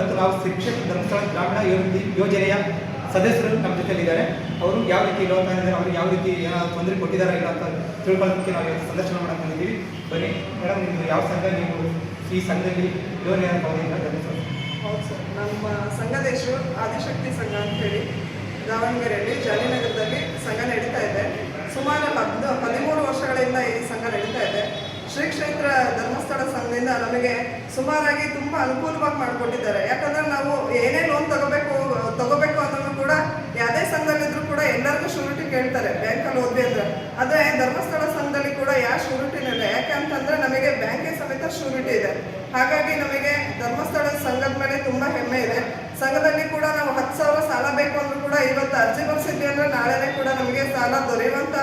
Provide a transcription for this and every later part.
ಇವತ್ತು ನಾವು ಶಿಕ್ಷಕ ಧರ್ಮಸ್ಥಳ ಗ್ರಾಮೀಣ ಅಭಿವೃದ್ಧಿ ಯೋಜನೆಯ ಸದಸ್ಯರು ನಮ್ಮ ಜೊತೆಲಿದ್ದಾರೆ. ಅವರು ಯಾವ ರೀತಿ ಲೋನ್ ತಗೊಂಡಿದ್ದಾರೆ, ಅವರು ಯಾವ ರೀತಿ ಏನಾದ್ರು ತೊಂದರೆ ಕೊಟ್ಟಿದ್ದಾರೆ ಇಲ್ಲ ಅಂತ ತಿಳ್ಕೊಳ್ಳೋದಕ್ಕೆ ನಾವು ಇವತ್ತು ಸಂದರ್ಶನ ಮಾಡಕ್ಕೆ ಬಂದಿದ್ದೀವಿ. ಬನ್ನಿ ಮೇಡಮ್, ನಿಮ್ದು ಯಾವ ಸಂಘ, ನೀವು ಈ ಸಂಘದಲ್ಲಿ ಲೋನ್ ಏನಾದ್ರು ತಗೊಂಡಿದ್ದೀರಾ ಧರ್ಮಸ್ಥಳ? ಹೌದು ಸರ್, ನಮ್ಮ ಸಂಘದ ಹೆಸರು ಆದಿಶಕ್ತಿ ಸಂಘ ಅಂತ ಹೇಳಿ ದಾವಣಗೆರೆಯಲ್ಲಿ ಜಾಲಿನಗರದಲ್ಲಿ ಸಂಘ ನಡೀತಾ ಇದೆ. ಸುಮಾರು 13 ವರ್ಷಗಳಿಂದ ಈ ಸಂಘ ನಡೀತಾ ಇದೆ. ಶ್ರೀ ಕ್ಷೇತ್ರ ಧರ್ಮಸ್ಥಳ ಸಂಘದಿಂದ ನಮಗೆ ಸುಮಾರಾಗಿ ತುಂಬ ಅನುಕೂಲವಾಗಿ ಮಾಡಿಕೊಟ್ಟಿದ್ದಾರೆ. ಯಾಕಂದರೆ ನಾವು ಏನೇ ಲೋನ್ ತಗೋಬೇಕು ಅನ್ನೋದು ಕೂಡ ಯಾವುದೇ ಸಂಘದಲ್ಲಿದ್ದರೂ ಕೂಡ ಎಲ್ಲರಿಗೂ ಶೂರಿಟಿ ಕೇಳ್ತಾರೆ ಬ್ಯಾಂಕಲ್ಲಿ ಹೋದ್ವಿ ಅಂದರೆ. ಆದರೆ ಧರ್ಮಸ್ಥಳ ಸಂಘದಲ್ಲಿ ಕೂಡ ಯಾವ ಶೂರಿಟಿನಿಲ್ಲ. ಯಾಕೆ ಅಂತಂದರೆ ನಮಗೆ ಬ್ಯಾಂಕಿಗೆ ಸಮೇತ ಶೂರಿಟಿ ಇದೆ. ಹಾಗಾಗಿ ನಮಗೆ ಧರ್ಮಸ್ಥಳ ಸಂಘದ ಮೇಲೆ ತುಂಬ ಹೆಮ್ಮೆ ಇದೆ. ಸಂಘದಲ್ಲಿ ಕೂಡ ನಾವು 10,000 ಸಾಲ ಬೇಕು ಅಂದ್ರೂ ಕೂಡ ಇವತ್ತು ಅರ್ಜಿ ಬರ್ಸಿದ್ವಿ ಅಂದರೆ ನಾಳೆನೇ ಕೂಡ ನಮಗೆ ಸಾಲ ದೊರೆಯುವಂಥ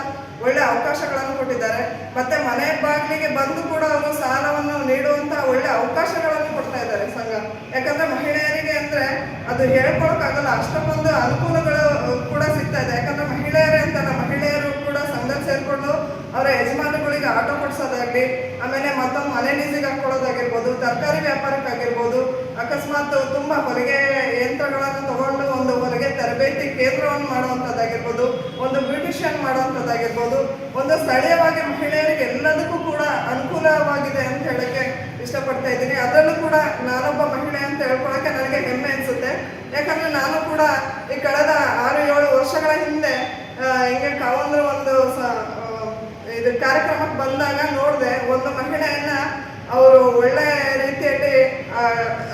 ಒಳ್ಳೆ ಅವಕಾಶಗಳನ್ನು ಕೊಟ್ಟಿದ್ದಾರೆ. ಮತ್ತೆ ಮನೆ ಬಾಗಿಲಿಗೆ ಬಂದು ಕೂಡ ಅವರು ಸಾಲವನ್ನು ನೀಡುವಂಥ ಒಳ್ಳೆ ಅವಕಾಶಗಳನ್ನು ಕೊಡ್ತಾ ಇದ್ದಾರೆ ಸಂಘ. ಯಾಕಂದ್ರೆ ಮಹಿಳೆಯರಿಗೆ ಅಂದ್ರೆ ಅದು ಹೇಳ್ಕೊಳಕ್ಕಾಗಲ್ಲ, ಅಷ್ಟೊಂದು ಅನುಕೂಲಗಳು ಕೂಡ ಸಿಗ್ತಾ ಇದೆ. ಯಾಕಂದ್ರೆ ಮಹಿಳೆಯರೇ ಅಂತಲ್ಲ, ಮಹಿಳೆಯರು ಕೂಡ ಸಂಘದಲ್ಲಿ ಸೇರ್ಕೊಂಡು ಅವರ ಯಜಮಾನಗಳಿಗೆ ಆಟೋ ಕೊಡ್ಸೋದಾಗ್ಲಿ, ಆಮೇಲೆ ಮತ್ತೊಂದು ಮನೆ ಲೀಸಿಗೆ ಹಾಕೊಳ್ಳೋದಾಗಿರ್ಬೋದು, ತರಕಾರಿ ವ್ಯಾಪಾರಕ್ಕಾಗಿರ್ಬೋದು, ಅಕಸ್ಮಾತ್ ತುಂಬ ಹೊಲಿಗೆ ಯಂತ್ರಗಳನ್ನು ತಗೊಂಡು ಒಂದು ಹೊಲಿಗೆ ತರಬೇತಿ ಕೇಂದ್ರವನ್ನು ಮಾಡುವಂಥದ್ದಾಗಿರ್ಬೋದು, ಒಂದು ಬ್ಯೂಟಿಷಿಯನ್ ಮಾಡುವಂಥದ್ದಾಗಿರ್ಬೋದು, ಒಂದು ಸ್ಥಳೀಯವಾಗಿ ಮಹಿಳೆಯರಿಗೆ ಎಲ್ಲದಕ್ಕೂ ಕೂಡ ಅನುಕೂಲವಾಗಿದೆ ಅಂತ ಹೇಳಕ್ಕೆ ಇಷ್ಟಪಡ್ತಾ ಇದ್ದೀನಿ. ಅದರಲ್ಲೂ ಕೂಡ ನಾನೊಬ್ಬ ಮಹಿಳೆ ಅಂತ ಹೇಳ್ಕೊಳಕ್ಕೆ ನನಗೆ ಹೆಮ್ಮೆ ಅನಿಸುತ್ತೆ. ಯಾಕಂದರೆ ನಾನು ಕೂಡ ಈ ಕಳೆದ 6-7 ವರ್ಷಗಳ ಹಿಂದೆ ಹಿಂಗೆ ಕಾವಂದ್ರ ಒಂದು ಇದು ಕಾರ್ಯಕ್ರಮಕ್ಕೆ ಬಂದಾಗ ನೋಡಿದೆ, ಒಂದು ಮಹಿಳೆಯನ್ನ ಅವರು ಒಳ್ಳೆ ರೀತಿಯಲ್ಲಿ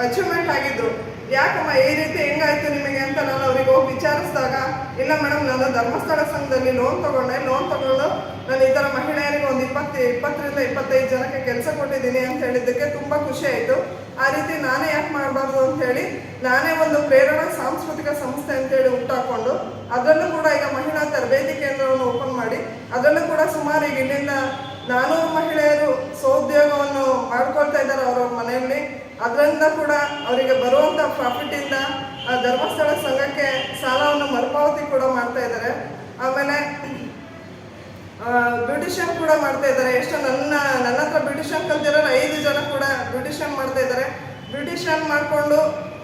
ಅಚೀವ್ಮೆಂಟ್ ಆಗಿದ್ರು. ಯಾಕಮ್ಮ ಈ ರೀತಿ ಹೆಂಗಾಯ್ತು ನಿಮಗೆ ಅಂತ ನಾನು ಅವ್ರಿಗೆ ಹೋಗಿ ವಿಚಾರಿಸಿದಾಗ, ಇಲ್ಲ ಮೇಡಮ್, ನಾನು ಧರ್ಮಸ್ಥಳ ಸಂಘದಲ್ಲಿ ಲೋನ್ ತಗೊಂಡು ನಾನು ಈ ಥರ ಮಹಿಳೆಯರಿಗೆ ಒಂದು 20ರಿಂದ 25 ಜನಕ್ಕೆ ಕೆಲಸ ಕೊಟ್ಟಿದ್ದೀನಿ ಅಂತ ಹೇಳಿದ್ದಕ್ಕೆ ತುಂಬ ಖುಷಿ ಆಯಿತು. ಆ ರೀತಿ ನಾನೇ ಯಾಕೆ ಮಾಡಬಾರ್ದು ಅಂತ ಹೇಳಿ ನಾನೇ ಒಂದು ಪ್ರೇರಣಾ ಸಾಂಸ್ಕೃತಿಕ ಸಂಸ್ಥೆ ಅಂತೇಳಿ ಹುಟ್ಟಾಕೊಂಡು ಅದರಲ್ಲೂ ಕೂಡ ಈಗ ಮಹಿಳಾ ತರಬೇತಿ ಕೇಂದ್ರವನ್ನು ಓಪನ್ ಮಾಡಿ ಅದರಲ್ಲೂ ಕೂಡ ಸುಮಾರು ಈಗ ಇಲ್ಲಿಂದ 400 ಮಹಿಳೆಯರು ಸ್ವೋದ್ಯೋಗವನ್ನು ಮಾಡ್ಕೊಳ್ತಾ ಇದ್ದಾರೆ ಅವರ ಮನೆಯಲ್ಲಿ. ಅದರಿಂದ ಕೂಡ ಅವರಿಗೆ ಬರುವಂಥ ಪ್ರಾಫಿಟಿಂದ ಧರ್ಮಸ್ಥಳ ಸಂಘಕ್ಕೆ ಸಾಲವನ್ನು ಮರುಪಾವತಿ ಕೂಡ ಮಾಡ್ತಾ ಇದ್ದಾರೆ. ಆಮೇಲೆ ಬ್ಯೂಟಿಷಿಯನ್ ಕೂಡ ಮಾಡ್ತಾ ಇದ್ದಾರೆ. ಎಷ್ಟು ನನ್ನ ಹತ್ರ ಬ್ಯೂಟಿಷಿಯನ್ ಕಲ್ತಿರೋರು 5 ಜನ ಕೂಡ ಬ್ಯೂಟಿಷಿಯನ್ ಮಾಡ್ತಾ ಇದ್ದಾರೆ. ಬ್ಯೂಟಿಷಿಯನ್ ಮಾಡಿಕೊಂಡು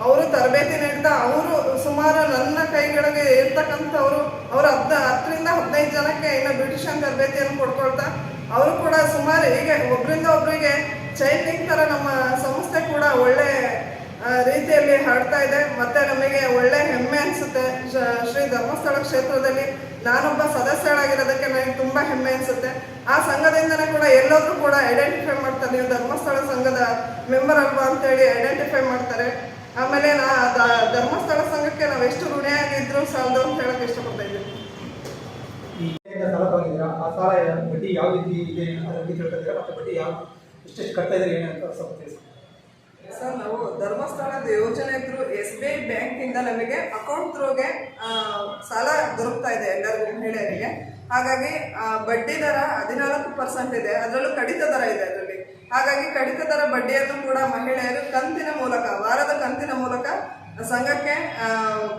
ಅವರು ತರಬೇತಿ ನೀಡ್ತಾ ಅವರು ಸುಮಾರು ನನ್ನ ಕೈಗಳಿಗೆ ಇರ್ತಕ್ಕಂಥವ್ರು ಅವರು 10ರಿಂದ 15 ಜನಕ್ಕೆ ಇನ್ನು ಬ್ಯೂಟಿಷಿಯನ್ ತರಬೇತಿಯನ್ನು ಕೊಡ್ಕೊಳ್ತಾ ಅವರು ಕೂಡ ಸುಮಾರು ಹೀಗೆ ಒಬ್ಬರಿಂದ ಒಬ್ಬರಿಗೆ ಚೈನ್ ಲಿಂಕ್ ಥರ ನಮ್ಮ ಸಂಸ್ಥೆ ಕೂಡ ಒಳ್ಳೆ ರೀತಿಯಲ್ಲಿ ಹಾಡ್ತಾ ಇದೆ. ಮತ್ತು ನಮಗೆ ಒಳ್ಳೆ ಹೆಮ್ಮೆ ಅನಿಸುತ್ತೆ. ಶ್ರೀ ಧರ್ಮಸ್ಥಳ ಕ್ಷೇತ್ರದಲ್ಲಿ ನಾನೊಬ್ಬ ಸದಸ್ಯಳಾಗಿರೋದಕ್ಕೆ ನನಗೆ ತುಂಬ ಹೆಮ್ಮೆ ಅನಿಸುತ್ತೆ. ಆ ಸಂಘದಿಂದನೇ ಕೂಡ ಎಲ್ಲರೂ ಕೂಡ ಐಡೆಂಟಿಫೈ ಮಾಡ್ತಾರೆ, ನೀವು ಧರ್ಮಸ್ಥಳ ಸಂಘದ ಮೆಂಬರ್ ಅಲ್ವಾ ಅಂತೇಳಿ ಐಡೆಂಟಿಫೈ ಮಾಡ್ತಾರೆ. ಆಮೇಲೆ ಧರ್ಮಸ್ಥಳ ಸಂಘಕ್ಕೆ ನಾವು ಎಷ್ಟು ಋಣಿಯಾಗಿದ್ರು ಸಾಲದು ಅಂತ ಹೇಳಕ್ಕೆ ಇಷ್ಟಪಡ್ತಾ ಇದ್ದೀವಿ. ಸಾಲ ತಗೊಂಡಿದ್ದೀರಾ, ಆ ಸಾಲ ಬಡ್ಡಿ ಯಾವ ರೀತಿ ಇದೆ ಅದರ ಬಗ್ಗೆ ತಿಳ್ಕೊತೀರಾ, ಮತ್ತು ಬಡ್ಡಿ ಎಷ್ಟು ಕಟ್ತಾ ಇದ್ದಾರೆ ಏನಂತ ಸ್ವಲ್ಪ ತಿಳಿಸಿ. ಸರ್, ನಾವು ಧರ್ಮಸ್ಥಳದ ಯೋಜನೆ ಥ್ರೂ SBI ಬ್ಯಾಂಕಿಂದ ನಮಗೆ ಅಕೌಂಟ್ ಥ್ರೂಗೆ ಸಾಲ ದೊರಕ್ತಾ ಇದೆ ಎಲ್ಲರಿಗೂ ಮಹಿಳೆಯರಿಗೆ. ಹಾಗಾಗಿ ಬಡ್ಡಿ ದರ 14% ಇದೆ, ಅದರಲ್ಲೂ ಕಡಿತ ದರ ಇದೆ ಅದರಲ್ಲಿ. ಹಾಗಾಗಿ ಕಡಿತ ದರ ಬಡ್ಡಿಯನ್ನು ಕೂಡ ಮಹಿಳೆಯರು ಕಂತಿನ ಮೂಲಕ, ವಾರದ ಕಂತಿನ ಮೂಲಕ ಸಂಘಕ್ಕೆ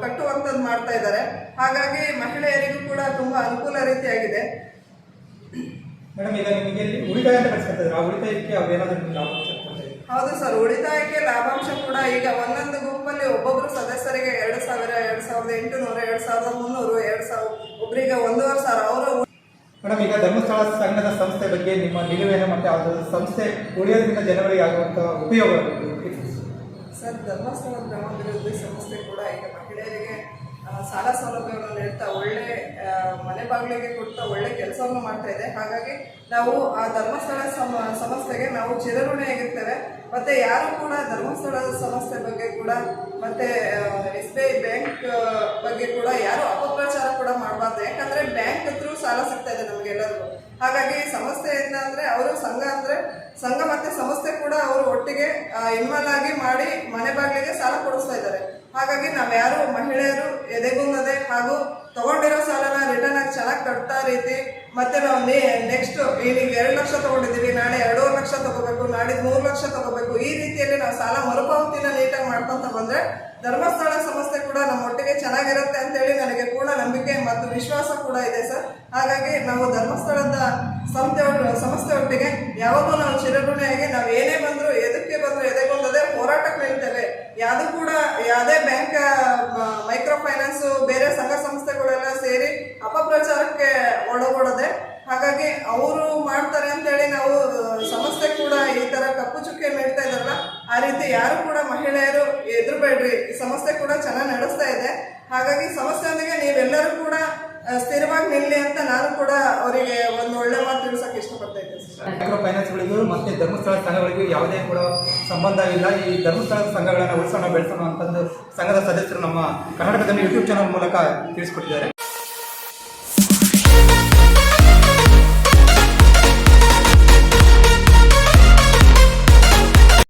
ಕಟ್ಟುವಂಥದ್ದು ಮಾಡ್ತಾ ಇದ್ದಾರೆ. ಹಾಗಾಗಿ ಮಹಿಳೆಯರಿಗೂ ಕೂಡ ತುಂಬ ಅನುಕೂಲ ರೀತಿಯಾಗಿದೆ. ಮೇಡಮ್, ಈಗ ನಿಮಗೆ ಉಳಿತಾಯ ಅಂತ ಕಳಿಸ್ಕೊಳ್ತಿದ್ರು, ಆ ಉಳಿತಾಯಕ್ಕೆ ಅವ್ರು ಏನಾದರೂ ಲಾಭ? ಹೌದು ಸರ್, ಉಳಿತಾಯಕ್ಕೆ ಲಾಭಾಂಶ ಕೂಡ ಈಗ ಒಂದೊಂದು ಗುಂಪಲ್ಲಿ ಒಬ್ಬೊಬ್ಬರು ಸದಸ್ಯರಿಗೆ 2,000, 2,800, 2,300, 2,000, ಒಬ್ಬರಿಗೆ 1,500 ಅವರು. ಮೇಡಮ್, ಈಗ ಧರ್ಮಸ್ಥಳ ಸಂಘದ ಸಂಸ್ಥೆ ಬಗ್ಗೆ ನಿಮ್ಮ ನಿಲುವೇನು ಮತ್ತು ಅದು ಸಂಸ್ಥೆ ಉಳಿಯೋದ್ರಿಂದ ಜನಗಳಿಗೆ ಆಗುವಂಥ ಉಪಯೋಗಗಳು? ಸರ್, ಧರ್ಮಸ್ಥಳ ಗ್ರಾಮಾಭಿವೃದ್ಧಿ ಸಂಸ್ಥೆ ಕೂಡ ಈಗ ಮಹಿಳೆಯರಿಗೆ ಸಾಲ ಸೌಲಭ್ಯವನ್ನು ನೀಡ್ತಾ ಒಳ್ಳೆ ಮನೆ ಬಾಗಿಲಿಗೆ ಕೊಡ್ತಾ ಒಳ್ಳೆ ಕೆಲಸವನ್ನು ಮಾಡ್ತಾ ಇದೆ. ಹಾಗಾಗಿ ನಾವು ಆ ಧರ್ಮಸ್ಥಳ ಸಂಸ್ಥೆಗೆ ನಾವು ಚಿರಋಣಿಯಾಗಿರ್ತೇವೆ. ಮತ್ತು ಯಾರು ಕೂಡ ಧರ್ಮಸ್ಥಳದ ಸಂಸ್ಥೆ ಬಗ್ಗೆ ಕೂಡ ಮತ್ತು SBI ಬ್ಯಾಂಕ್ ಬಗ್ಗೆ ಕೂಡ ಯಾರು ಅಪಪ್ರಚಾರ ಕೂಡ ಮಾಡಬಾರ್ದು. ಯಾಕಂದರೆ ಬ್ಯಾಂಕ್ ಥ್ರೂ ಸಾಲ ಸಿಗ್ತಾ ಇದೆ ನಮಗೆಲ್ಲರಿಗೂ. ಹಾಗಾಗಿ ಸಂಸ್ಥೆಯಿಂದ ಅಂದರೆ ಅವರು ಸಂಘ ಮತ್ತು ಸಂಸ್ಥೆ ಕೂಡ ಅವರು ಒಟ್ಟಿಗೆ ಇನ್ವಾಲ್ವ್ ಆಗಿ ಮಾಡಿ ಮನೆ ಬಾಗಿಲಿಗೆ ಸಾಲ ಕೊಡಿಸ್ತಾ ಇದ್ದಾರೆ. ಹಾಗಾಗಿ ನಾವ್ಯಾರು ಮಹಿಳೆಯರು ಎದೆಗುಂದದೆ ಹಾಗೂ ತಗೊಂಡಿರೋ ಸಾಲನ ರಿಟರ್ನ್ ಆಗಿ ಚೆನ್ನಾಗಿ ಕಟ್ತಾ ರೀತಿ, ಮತ್ತು ನಾವು ನೆಕ್ಸ್ಟ್ ಈಗ 2 ಲಕ್ಷ ತೊಗೊಂಡಿದ್ದೀವಿ, ನಾಳೆ 2.5 ಲಕ್ಷ ತೊಗೋಬೇಕು, ನಾಡಿದ್ದು 3 ಲಕ್ಷ ತೊಗೋಬೇಕು, ಈ ರೀತಿಯಲ್ಲಿ ನಾವು ಸಾಲ ಮರುಪಾವತಿನ ನೀಟಾಗಿ ಮಾಡ್ಕೊತ ಬಂದರೆ ಧರ್ಮಸ್ಥಳ ಸಂಸ್ಥೆ ಕೂಡ ನಮ್ಮೊಟ್ಟಿಗೆ ಚೆನ್ನಾಗಿರುತ್ತೆ ಅಂತೇಳಿ ನನಗೆ ಪೂರ್ಣ ನಂಬಿಕೆ ಮತ್ತು ವಿಶ್ವಾಸ ಕೂಡ ಇದೆ ಸರ್. ಹಾಗಾಗಿ ನಾವು ಧರ್ಮಸ್ಥಳದ ಸಂಸ್ಥೆ ಒಟ್ಟಿಗೆ ಯಾವಾಗಲೂ ನಾವು ಚಿರಋಣಿಯಾಗಿ ನಾವು ಏನೇ ಬಂದರೂ ಎದಕ್ಕೆ ಬಂದರೂ ಎದೆಗೊಂದದೆ ಹೋರಾಟಕ್ಕೆ ನಿಲ್ತೇವೆ. ಯಾವುದು ಕೂಡ ಯಾವುದೇ ಬ್ಯಾಂಕ್ ಮೈಕ್ರೋ ಫೈನಾನ್ಸ್ ಬೇರೆ ಸಂಘ ಸಂಸ್ಥೆಗಳೆಲ್ಲ ಸೇರಿ ಅಪಪ್ರಚಾರಕ್ಕೆ ಒಳಗೊಡದೆ, ಹಾಗಾಗಿ ಅವರು ಮಾಡ್ತಾರೆ ಅಂತೇಳಿ ನಾವು ಸಂಸ್ಥೆ ಕೂಡ ಈ ತರ ಕಪ್ಪು ಚುಕ್ಕೆ ನೀಡ್ತಾ ಇದಾರಲ್ಲ, ಆ ರೀತಿ ಯಾರು ಕೂಡ ಮಹಿಳೆಯರು ಎದುರುಬೇಡ್ರಿ, ಈ ಸಂಸ್ಥೆ ಕೂಡ ಚೆನ್ನಾಗಿ ನಡೆಸ್ತಾ ಇದೆ. ಹಾಗಾಗಿ ಸಂಸ್ಥೆಯೊಂದಿಗೆ ನೀವೆಲ್ಲರೂ ಕೂಡ ಸ್ಥಿರವಾಗಿ ನಿಲ್ಲಿ ಅಂತ ನಾನು ಕೂಡ ಅವರಿಗೆ ಒಂದು ಒಳ್ಳೆ ಮಾತು ತಿಳಿಸಕ್ಕೆ ಇಷ್ಟಪಡ್ತಾ ಇದ್ದೇನೆ. ಮೈಕ್ರೋ ಫೈನಾನ್ಸ್ಗಳಿಗೂ ಮತ್ತೆ ಧರ್ಮಸ್ಥಳ ಸಂಘಗಳಿಗೂ ಯಾವುದೇ ಕೂಡ ಸಂಬಂಧ ಇಲ್ಲ. ಈ ಧರ್ಮಸ್ಥಳ ಸಂಘಗಳನ್ನು ಉಳಿಸೋಣ ಬೆಳೆಸೋಣ ಅಂತಂದು ಸಂಘದ ಸದಸ್ಯರು ನಮ್ಮ ಕರ್ನಾಟಕದಲ್ಲಿ ಯೂಟ್ಯೂಬ್ ಚಾನಲ್ ಮೂಲಕ ತಿಳಿಸ್ಕೊಟ್ಟಿದ್ದಾರೆ.